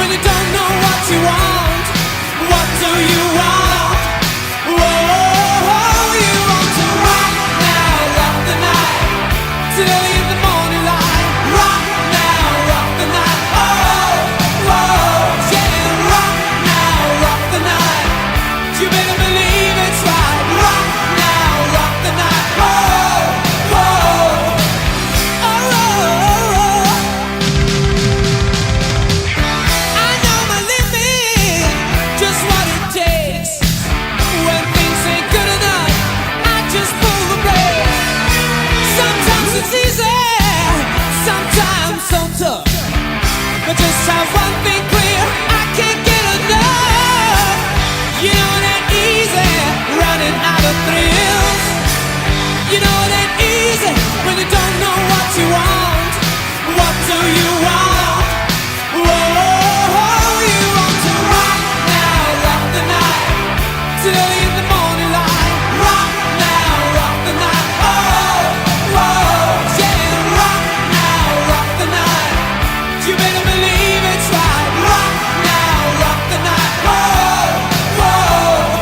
when you don't know what you want. What do you want? Whoa, you want to rock now, rock the night, till early in the morning light. Rock now, rock the night. Oh, whoa, yeah, rock now, rock the night. You better believe it's right. Rock now, rock the night. Oh, whoa, oh, oh. I know my limit, just what it takes. When things ain't good enough, I just pull the brake. Sometimes it's easy, sometimes so tough. But just have one thing clear, I can't get enough. You know it ain't easy, running out of thrills. You know it ain't easy, when you don't know what you want. What do you want? Whoa, you want to rock now, rock the night, till early in the morning light. Rock now, rock the night. Oh, whoa, yeah, rock now, rock the night. You better believe it's right. Rock now, rock the night. Oh, whoa,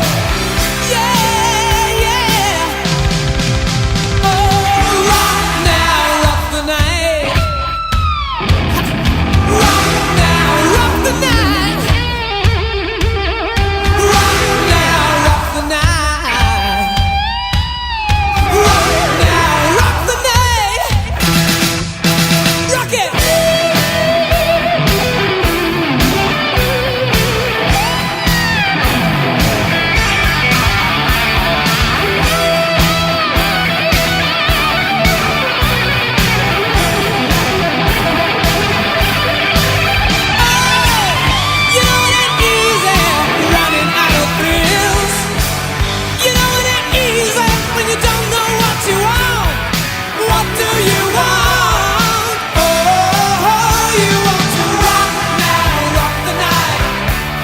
yeah, yeah. Oh, rock now, rock the night. Rock now, rock the night. Rock now, rock the night. Rock now, rock the night. Rock it. You know it ain't easy, running out of thrills. You know it ain't easy, when you don't know what you want. What do you want? Oh, you want to rock now, rock the night,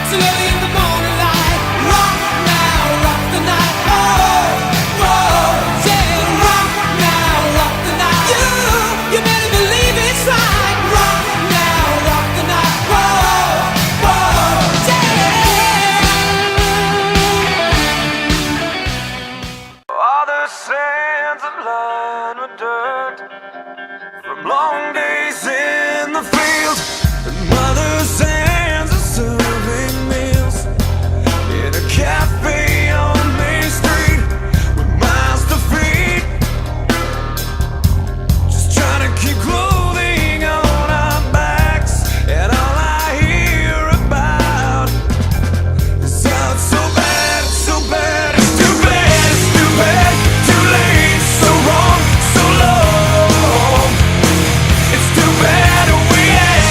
till early in the morning light. Rock now, rock the night. Oh, whoa, yeah, rock now, rock the night. You better believe it's right. Rock now, rock the night. Whoa, whoa, yeah. All the sands are lined with dirt from long days in the field, and mother's hands are serving meals in a cafe on Main Street with miles to feed. Just trying to keep clothing on our backs, and all I hear about is how it's so bad, it's so bad, it's too bad, it's too bad, too late, so wrong, so low. It's too bad we had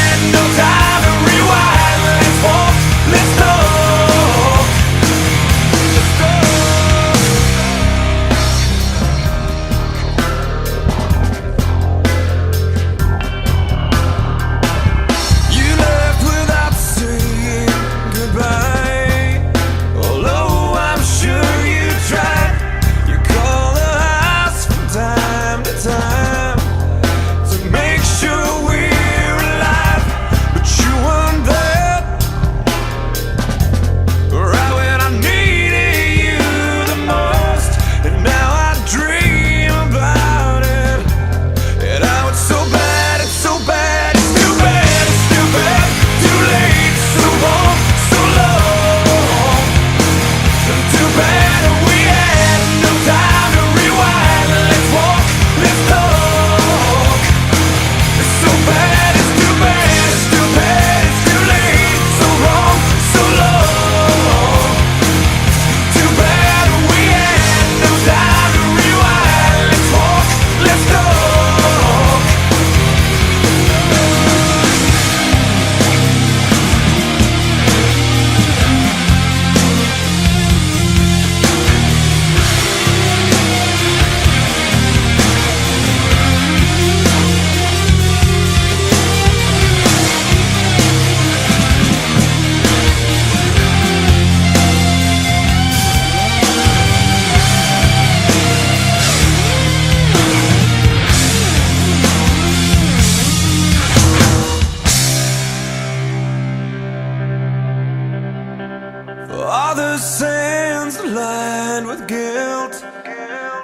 Mother's hands are lined with guilt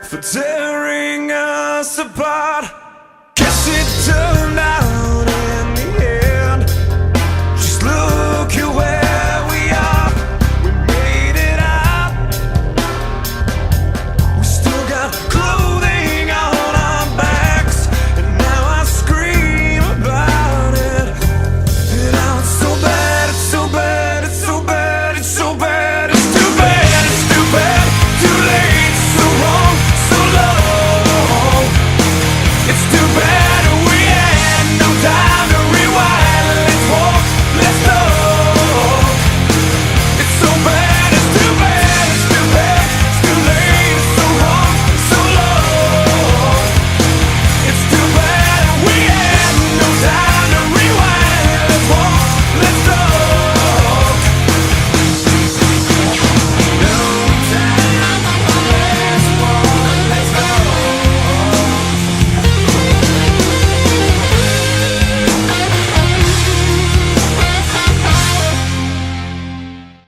for tearing us apart.